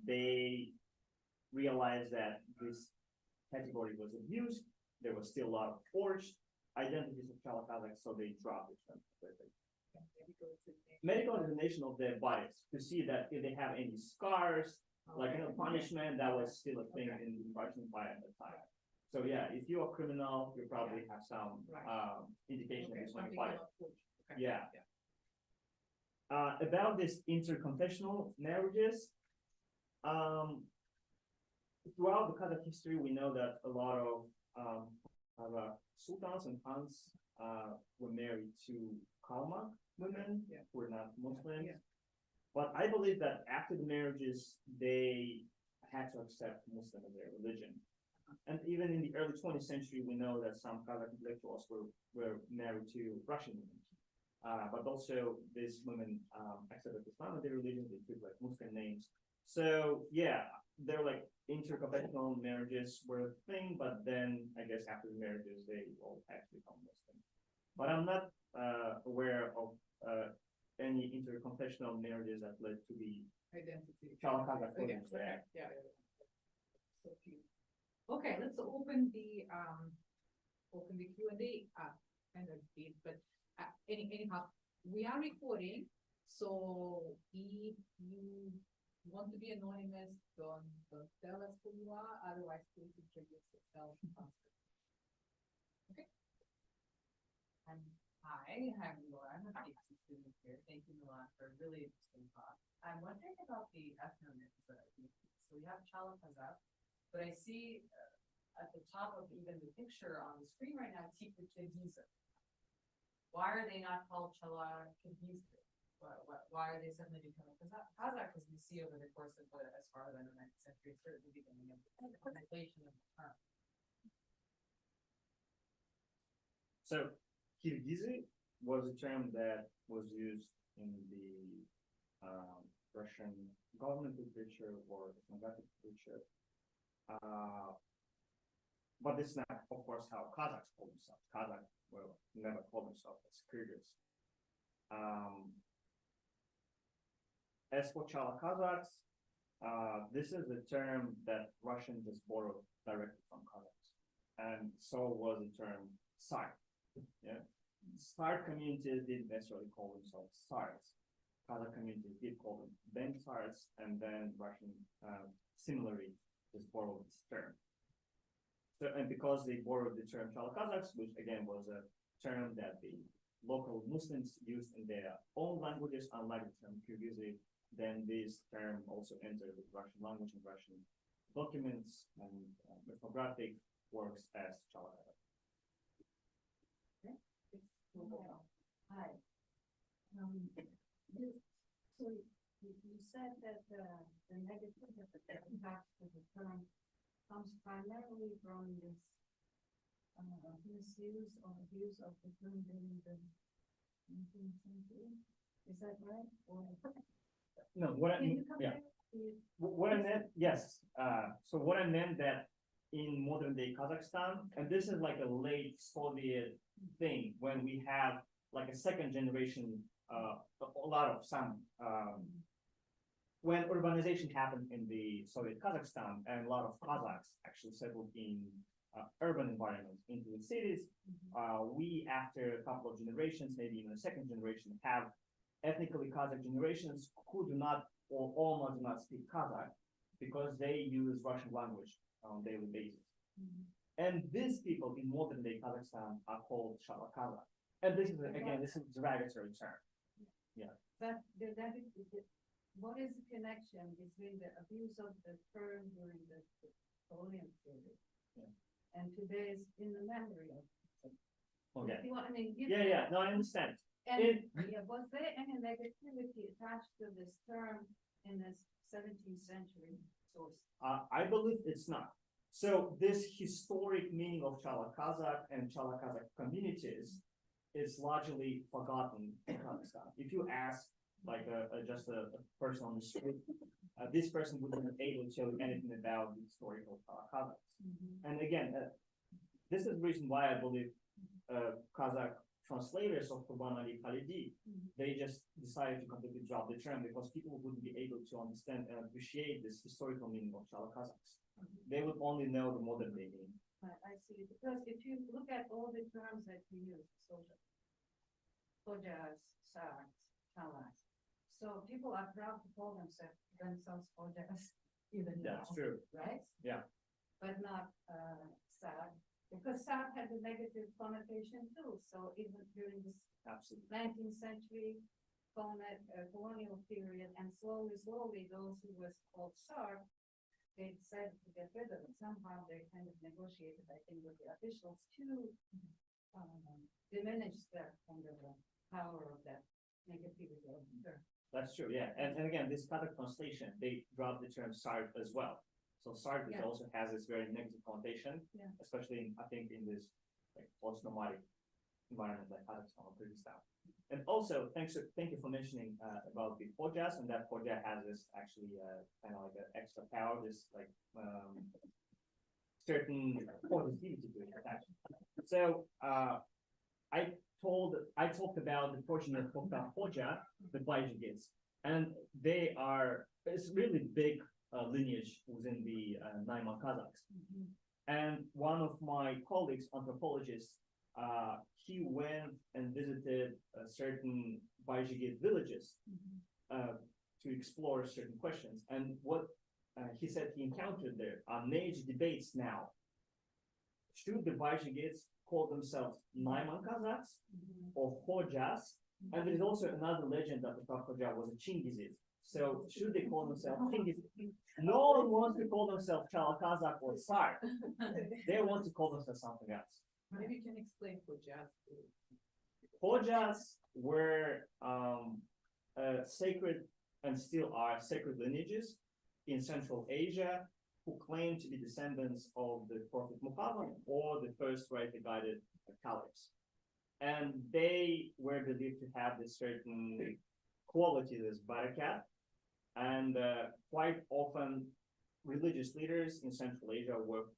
they realized that this category was abused. There was still a lot of forged identities of Chala-Qazaqs, so they dropped it completely. Medical examination of their bodies to see that if they have any scars, like punishment, that was still a thing in the Russian Empire at the time. So yeah, if you're a criminal, you probably have some indication of this on your body. Yeah. About this interconfessional marriages, throughout the Kazakh history, we know that a lot of sultans and khans were married to Kalmuk women who were not Muslims. But I believe that after the marriages, they had to accept Muslim as their religion. And even in the early 20th century, we know that some Kazakh intellectuals were married to Russian women. But also these women accepted Islam as their religion, they took like Muslim names. So yeah, they're like interconfessional marriages were a thing, but then I guess after the marriages, they all had to become Muslim. But I'm not aware of any interconfessional marriages that led to the identity. Chala-Qazaq. So cute. Okay, let's open the Q&A kind of bit, but anyhow, we are recording, so if you want to be anonymous, don't tell us who you are, otherwise please introduce yourself. Okay. Hi, I'm Laura. I'm a PhD student here. Thank you, Milan, for a really interesting talk. I'm wondering about the ethnonyms. So we have Chala-Qazaq, but I see at the top of even the picture on the screen right now, Chala-Qazaq. Why are they not called Chala-Qazaq? Why are they suddenly becoming Kazakh? Because we see over the course of as far as the 19th century, certainly becoming a translation of the term. So Kirgizi was a term that was used in the Russian government literature or ethnographic literature. But this is not, of course, how Kazakhs call themselves. Kazakh will never call themselves as Kyrgyz. as for Chala-Qazaqs, this is the term that Russian just borrowed directly from Kazakhs. And so was the term Tsar. Yeah. Tsar communities didn't necessarily call themselves Tsars. Kazakh communities did call them Tsars, and then Russian similarly just borrowed this term. So, and because they borrowed the term Chala-Qazaqs, which again was a term that the local Muslims used in their own languages, unlike the term Kyrgyz, then this term also entered the Russian language and Russian documents and ethnographic works as Chala-Qazaq. Hi. So you said that the negative impact of the term comes primarily from this misuse or abuse of the term during the 19th century. Is that right? Or No, what I mean, yeah. What I meant, yes. So what I meant that in modern day Kazakhstan, and this is like a late Soviet thing when we have like a second generation, a lot of some, when urbanization happened in the Soviet Kazakhstan and a lot of Kazakhs actually settled in urban environments into the cities, we, after a couple of generations, maybe even a second generation, have ethnically Kazakh generations who do not or almost do not speak Kazakh because they use Russian language on a daily basis. And these people in modern day Kazakhstan are called Shala-Kazakh. And this is, again, this is a derogatory term. Yeah. But what is the connection between the abuse of the term during the colonial period and today's in the memory of? Okay. You know what I mean? Yeah, no, I understand. And was there any negativity attached to this term in the 17th century source? I believe it's not. So this historic meaning of Chala-Qazaq and Chala-Qazaq communities is largely forgotten in Kazakhstan. If you ask like just a person on the street, this person wouldn't be able to tell you anything about the historical Chala-Qazaqs. And again, this is the reason why I believe Kazakh translators of Kurban Ali Khalidi, they just decided to completely drop the term because people wouldn't be able to understand and appreciate this historical meaning of Chala-Qazaqs. They would only know the modern day meaning. I see, because if you look at all the terms that you use, Khojas, Saks, Chalas, so people are proud to call themselves Khojas even now. That's true. Right? Yeah. But not Sak, because Sak had a negative connotation too. So even during this Absolutely 19th century colonial period, and slowly, those who were called Sark, they decided to get rid of it. Somehow they kind of negotiated, I think, with the officials to diminish the kind of power of that negativity of the term. That's true, yeah. And again, this Kazakh translation, they dropped the term Sark as well. So Sark also has this very negative connotation, especially in, I think, in this like post-nomadic environment like Kazakhstan or Kyrgyzstan. And also, thank you for mentioning about the Khojas, and that Khoja has this actually kind of like an extra power, this like certain positivity to it attached. So I talked about the portion of Khoja, the Bajigids, and they are, it's really big lineage within the Naiman Kazakhs. And one of my colleagues, anthropologists, he went and visited certain Bajigid villages to explore certain questions. And what he said he encountered there are major debates now. Should the Bajigids call themselves Naiman Kazakhs or Khojas? And there's also another legend that the Khoja was a Chingizid. So should they call themselves Chingizid? No one wants to call themselves Chala-Qazaq or Tsar. They want to call themselves something else. Maybe you can explain Khojas. Khojas were sacred and still are sacred lineages in Central Asia who claim to be descendants of the Prophet Muhammad or the first rightly guided caliphs. And they were believed to have this certain quality, this barakat, and quite often religious leaders in Central Asia were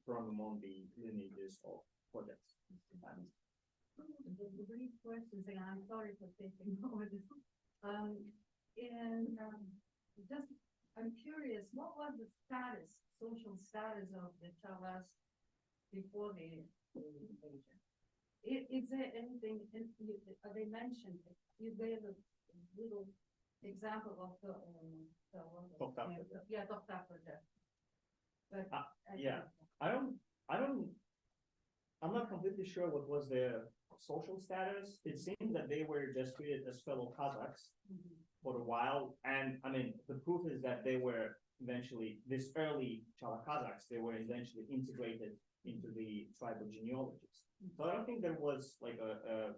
from among the lineages of Khojas. The brief questions, and I'm sorry for taking over this. And just, I'm curious, what was the status, social status of the Chavas before the invasion? Is there anything, they mentioned, you gave a little example of the Tohtar. Yeah, Tohtar project. But. Yeah. I'm not completely sure what was their social status. It seemed that they were just treated as fellow Kazakhs Mhm. for a while. And I mean, the proof is that they were eventually, this early Chala-Qazaqs, they were eventually integrated into the tribal genealogies. So I don't think there was like a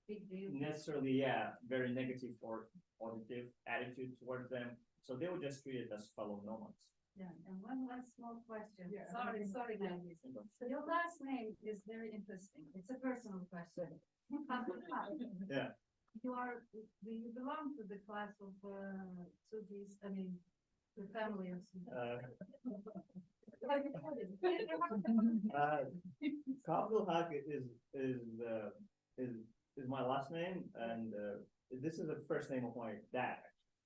Big deal. necessarily, very negative or positive attitude towards them. So they were just treated as fellow nomads. Yeah, and one last small question. Yeah. Sorry, ladies. So your last name is very interesting. It's a personal question. Yeah. Do you belong to the class of Sufis? I mean, the family of Sufis? Kazakh is my last name, and this is the first name of my dad,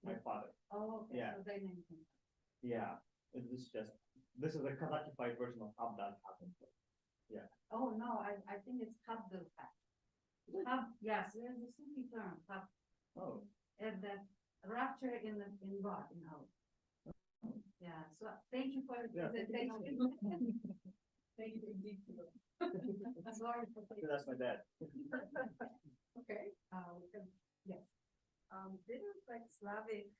my father. Oh, okay, Yeah. so they named him. Yeah, this is a Kazachified version of Abdal Kazakh. Oh, no, I think it's Abdul. Yes, there's a Sufi term, Hab, Oh, and that rapture in God, in Allah. Yeah, so thank you for the Yeah. presentation. Thank you indeed. Sorry for taking. that's my dad. Okay, We can, yes. Didn't like Slavic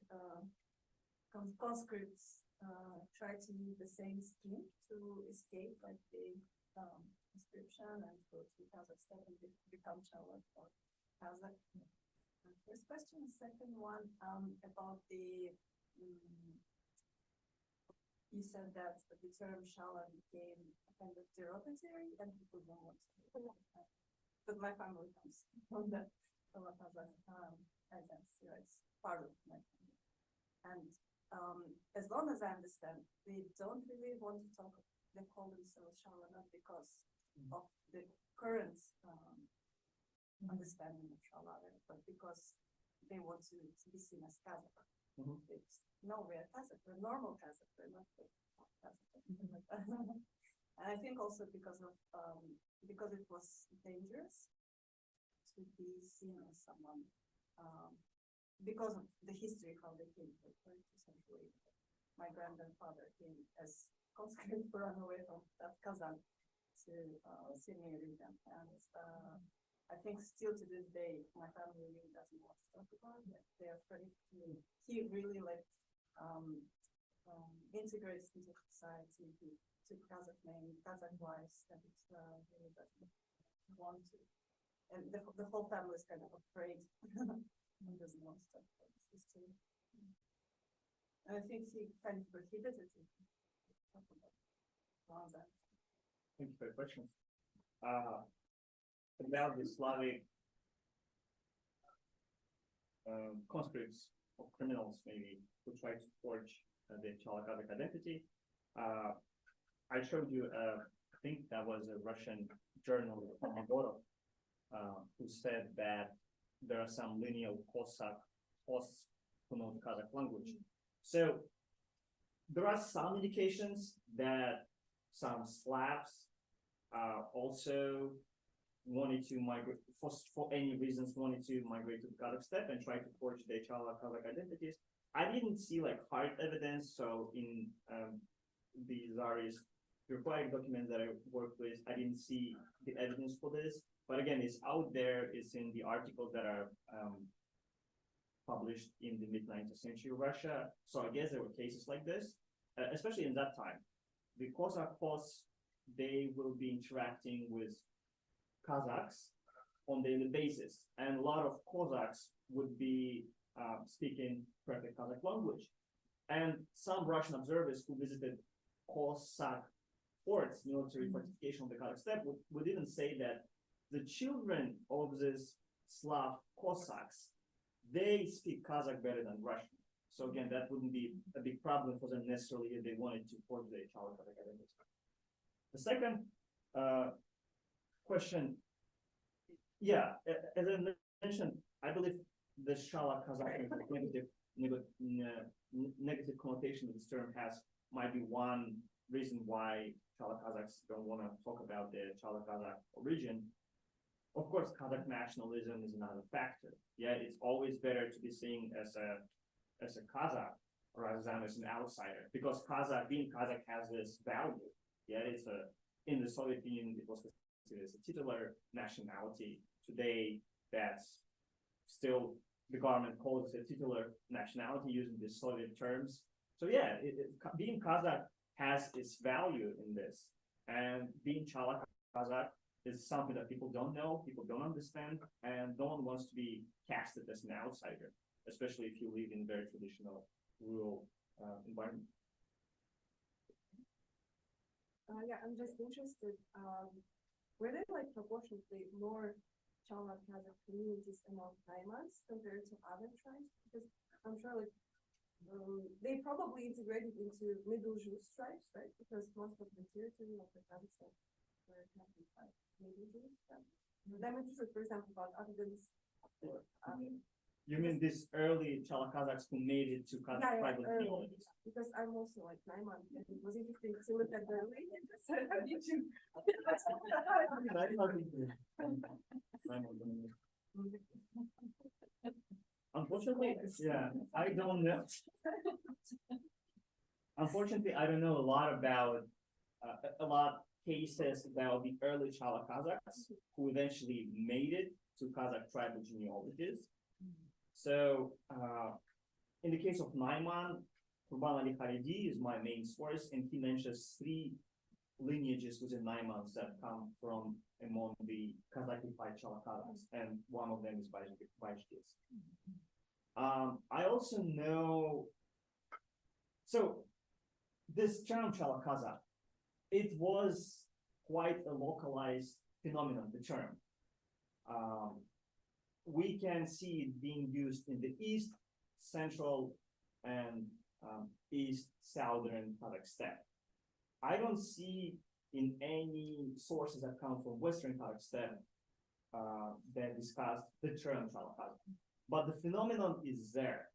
conscripts try to use the same scheme to escape like the conscription and go to Kazakhstan and become Chala or Kazakh? First question. Second one about the you said that the term Shala became a kind of derogatory and people don't want to. Because my family comes from the Shala-Kazakh identity, it's part of my family. And as long as I understand, they don't really want to talk, they call themselves Shala not because of the current understanding of Shala, but because they want to be seen as Kazakh. Mhm. It's, no, we're Kazakh, we're normal Kazakh, we're not the Kazakh. Like that. And I think also because it was dangerous to be seen as someone, because of the history how they came, like 22nd century. My grandfather came as conscript to run away from that Kazan to Sydney region, and I think still to this day, my family really doesn't want to talk about it. Like, they're afraid to. He really like integrates into society. He took Kazakh name, Kazakh wives, and really doesn't want to. And the whole family is kind of afraid and doesn't want to talk about this history. And I think he kind of prohibited it. Talk about that. Thank you for the question. About the Slavic conscripts or criminals, maybe, who try to forge the Chala-Kazakh identity. I showed you, I think that was a Russian journal, who said that there are some lineal Cossack hosts who know the Kazakh language. So there are some indications that some Slavs also wanted to migrate, for any reasons, wanted to migrate to the Kazakh Steppe and try to forge their Chala-Kazakh identities. I didn't see like hard evidence, so in the Zari's required documents that I worked with, I didn't see the evidence for this. But again, it's out there, it's in the articles that are published in the mid-19th century Russia. So I guess there were cases like this, especially in that time. The Cossack hosts, they will be interacting with Kazakhs on daily basis, and a lot of Cossacks would be speaking perfect Kazakh language. And some Russian observers who visited Cossack forts, military fortification of the Kazakh Steppe, would even say that the children of these Slav Cossacks, they speak Kazakh better than Russian. So again, that wouldn't be a big problem for them necessarily if they wanted to forge the Chala-Kazakh identity. The second question, as I mentioned, I believe the Shala-Kazakh is a primitive negative connotation that this term has might be one reason why Chala-Qazaqs don't want to talk about the Chala-Qazaq origin. Of course, Kazakh nationalism is another factor. Yeah, it's always better to be seen as a Kazakh rather than as an outsider, because being Kazakh has this value. Yeah, in the Soviet Union it was considered as a titular nationality. Today, that's still the government calls it a titular nationality using the Soviet terms. So yeah, being Kazakh has its value in this, and being Chala-Qazaq is something that people don't know, people don't understand, and no one wants to be casted as an outsider, especially if you live in very traditional rural environment. Yeah, I'm just interested. Were there like proportionately more Chala-Qazaq communities among Taimans compared to other tribes? Because I'm sure like they probably integrated into Middle Jews tribes, right? Because most of the territory of the Kazakhstan were inhabited by Middle Jews. I'm interested, for example, about Afghans. You mean this early Chala-Qazaqs who made it to Kazakh tribal communities? Because I'm also like Taiman, and it was interesting to look at the lineages. Unfortunately, yeah, I don't know. Unfortunately, I don't know a lot about cases about the early Chala-Qazaqs who eventually made it to Kazakh tribal genealogies. So, in the case of Naiman, Kurban Ali Kharidi is my main source, and he mentions 3 lineages within Naimans that come from among the Kazakhified Chala-Qazaqs, and one of them is Bajkis. I also know, so this term Chala-Qazaq, it was quite a localized phenomenon, the term. We can see it being used in the east, central, and east southern Kazakh Steppe. I don't see in any sources that come from western Kazakh Steppe that discuss the term Chala-Qazaq, but the phenomenon is there.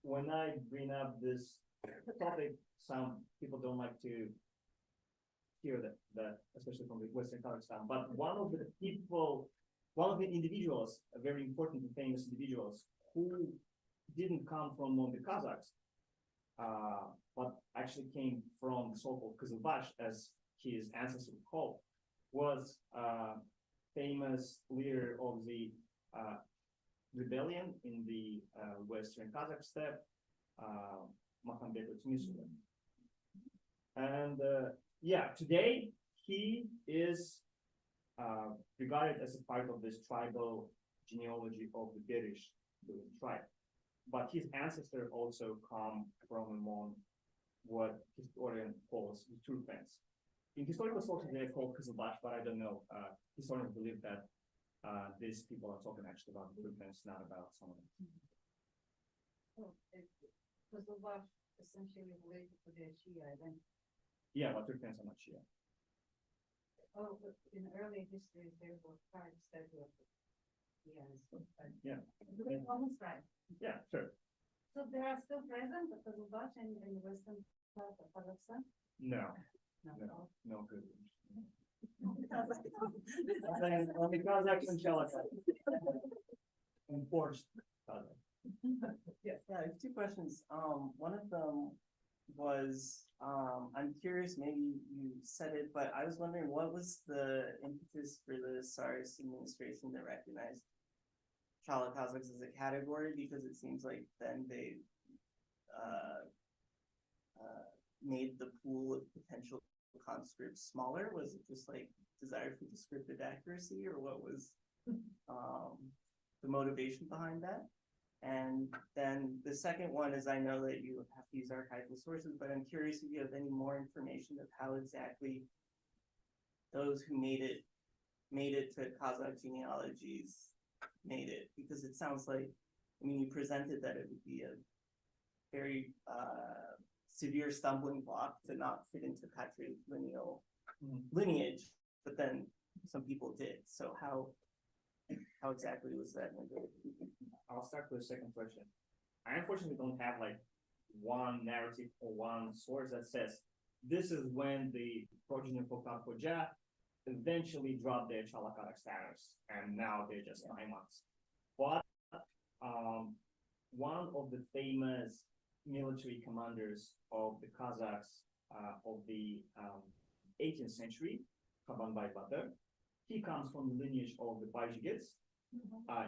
When I bring up this topic, some people don't like to hear that, especially from the Western Kazakhstan. But one of the individuals, a very important and famous individuals, who didn't come from the Kazakhs, but actually came from the so-called Qazilbash, as his ancestors were called, was famous leader of the rebellion in the Western Kazakh Steppe, Mahanbek Tunisulin. And yeah, today he is regarded as a part of this tribal genealogy of the Berish tribe. But his ancestors also come from among what historian calls the Turkmens. In historical sources, they are called Qazilbash, but I don't know. Historians believe that these people are talking actually about the Turkmens, not about someone else. Qazilbash essentially related to the Shia then. Yeah, but Turkmens are not Shia. Oh, but in early history, there were tribes that were Yeah. Almost right. Yeah, sure. So they are still present, the Qazilbash in the western part of Kazakhstan? No, good. Only Kazakhs and Chala-Qazaqs. Enforced Kazakh. Yeah, I have 2 questions. One of them was, I'm curious, maybe you said it, but I was wondering what was the impetus for the tsarist administration that recognized Chala-Qazaqs as a category, because it seems like then they made the pool of potential conscripts smaller. Was it just like desire for descriptive accuracy, or what was the motivation behind that? And then the second one is, I know that you have to use archival sources, but I'm curious if you have any more information of how exactly those who made it to Kazakh genealogies made it, because it sounds like, I mean, you presented that it would be a very severe stumbling block to not fit into patrilineal lineage, but then some people did. So how How exactly was that negotiated? I'll start with the second question. I unfortunately don't have like one narrative or one source that says this is when the progeny of Khoja eventually dropped their Chala-Qazaq status, and now they're just 9 months. But one of the famous military commanders of the Kazakhs of the 18th century, Kabanbay Batur, he comes from the lineage of the Bajigits.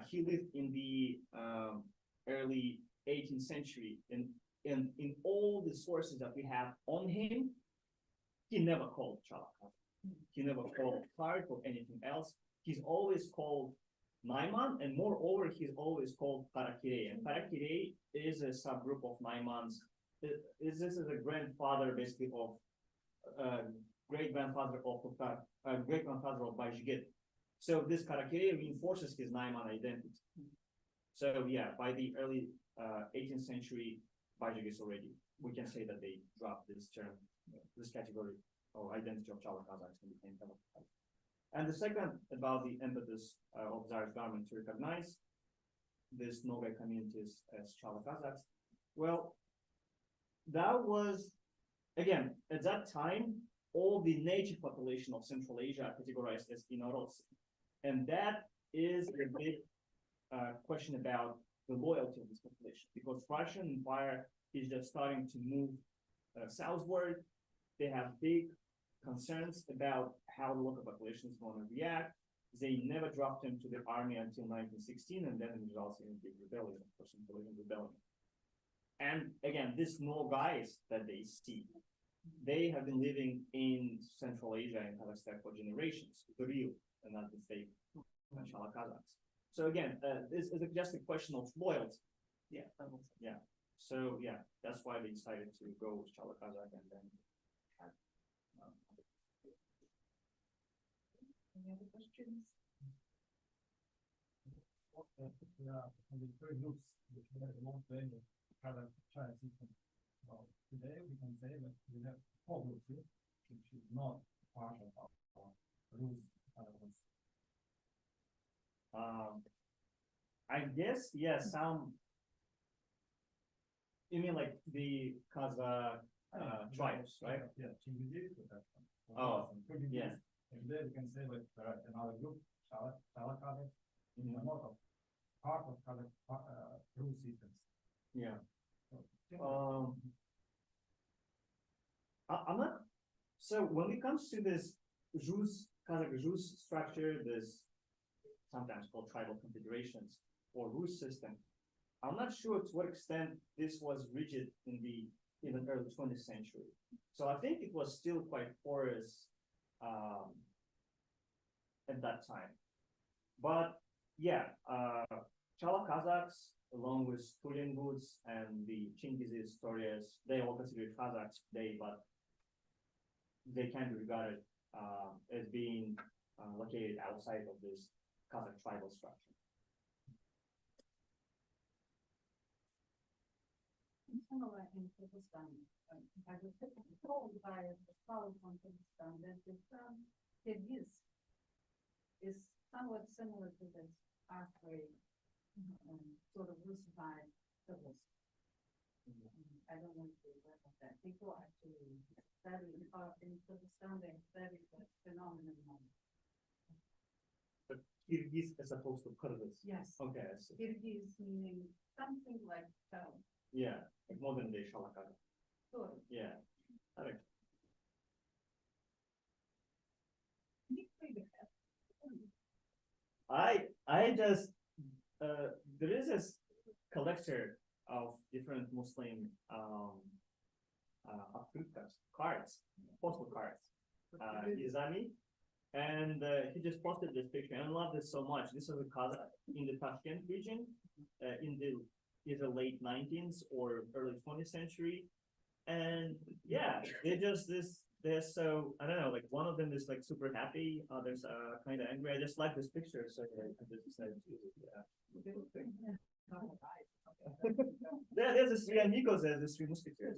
He lived in the early 18th century, and in all the sources that we have on him, he never called Chala-Qazaq. He never called Kart or anything else. He's always called Naiman, and moreover, he's always called Karakirey. And Karakirey is a subgroup of Naimans. This is a grandfather, basically, of great-grandfather of Bajigit. So this Karakirey reinforces his Naiman identity. So yeah, by the early 18th century Bajigits already, we can say that they dropped this term, this category or identity of Chala-Qazaqs and became Chala-Qazaqs. And the second about the impetus of Tsarist government to recognize these Nogay communities as Chala-Qazaqs. Well, that was, again, at that time, all the native population of Central Asia categorized as Inorodцы. And that is a big question about the loyalty of this population, because Russian Empire is just starting to move southward. They have big concerns about how the local population is going to react. They never dropped them to the army until 1916, and then it results in a big rebellion, of course, rebellion. And again, these Nogais that they see, they have been living in Central Asia and Kazakhstan for generations, the real and not the fake Chala-Qazaqs. So again, this is just a question of loyalty. Yeah, Yeah. So yeah, that's why they decided to go with Chala-Qazaq and then have. Any other questions? On the three groups which have the most value Kazakh child system. Well, today we can say that we have four groups here, which is not part of our rules. I guess, yeah, some. You mean like the Kazakh tribes, right? Yeah, Chingiz, we have Oh, yeah. And then we can say that there are another group, Chala-Qazaqs, in a lot of part of Kazakh rule systems. Yeah. So, I'm not. So when it comes to this Kazakh Rus structure, this sometimes called tribal confederations or Rus system, I'm not sure to what extent this was rigid in the early 20th century. So I think it was still quite porous at that time. But yeah, Chala-Qazaqs, along with Tulenguts and the Chingiz historians, they all considered Kazakhs today, but they can be regarded as being located outside of this Kazakh tribal structure. Similar in Kyrgyzstan, I was told by a scholar from Kyrgyzstan that the term Kyrgyz is somewhat similar to this archaic sort of Russified Kazakhs. I don't know if you're aware of that. People actually study in Kyrgyzstan, they study that phenomenon. But Kyrgyz as opposed to Kyrgyz. Yes. Okay, I see. Kyrgyz meaning something like Yeah, like modern day Shala-Kazakh. sort of. Yeah. Okay. I just there is this collector of different Muslim cards, postal cards, Izami, and he just posted this picture, and I love this so much. This is a Kazakh in the Tashkent region, in the either late 19th or early 20th century, and yeah, they're so, I don't know, like one of them is like super happy, others kind of angry. I just like this picture, so I just decided to use it. Yeah. There's the three amigos, there's the three musketeers.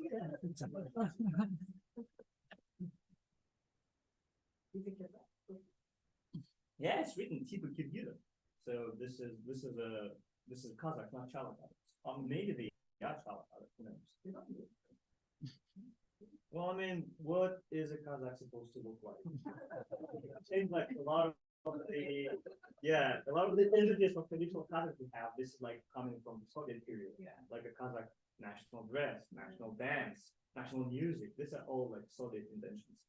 Yeah, it's written Tipu Kyrgyz. So this is Kazakh, not Chala-Qazaqs. Maybe they are Chala-Qazaqs, who knows? They don't look. Well, I mean, what is a Kazakh supposed to look like? Seems like a lot of the images of traditional Kazakh we have, this is like coming from the Soviet period. Yeah. Like a Kazakh national dress, national dance, national music. These are all like Soviet inventions.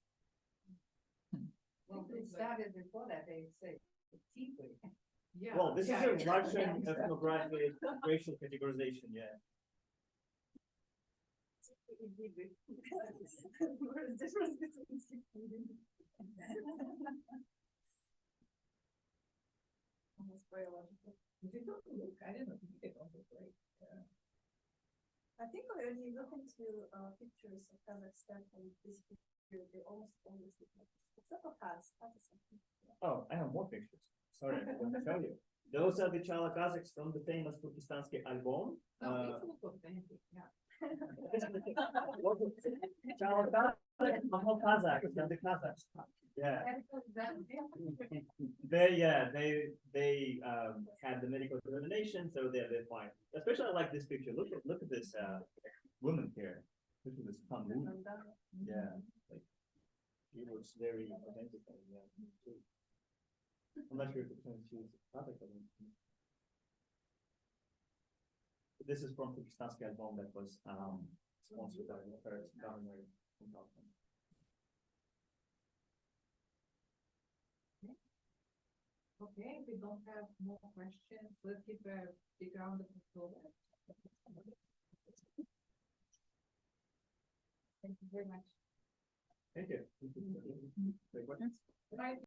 Well, it started before that, they say, Tigre. Yeah. Well, this yeah, is a yeah. Russian ethnographic racial categorization, yeah. What is the difference between almost biological. They don't look, I don't think they don't look like, I think when you look into pictures of Kazakhstan from this period, they almost always look like this, except for Kaz. Oh, I have more pictures. Sorry, I forgot to tell you. Those are the Chala-Qazaqs from the famous Turkestansky album. no, these look authentic, yeah. Chala-Qazaqs, Kazakhs, and the Kazakhs. Yeah. They had the medical examination, so they're fine. Especially I like this picture. Look at this woman here. Look at this woman. Yeah, like it looks very authentic. Yeah. I'm not sure if it's going to choose Kazakh. This is from Turkestansky album that was sponsored by the first governor in Kazakhstan. Okay, we don't have more questions. Let's give a big round of applause. Thank you very much. Thank you. Great questions. Right.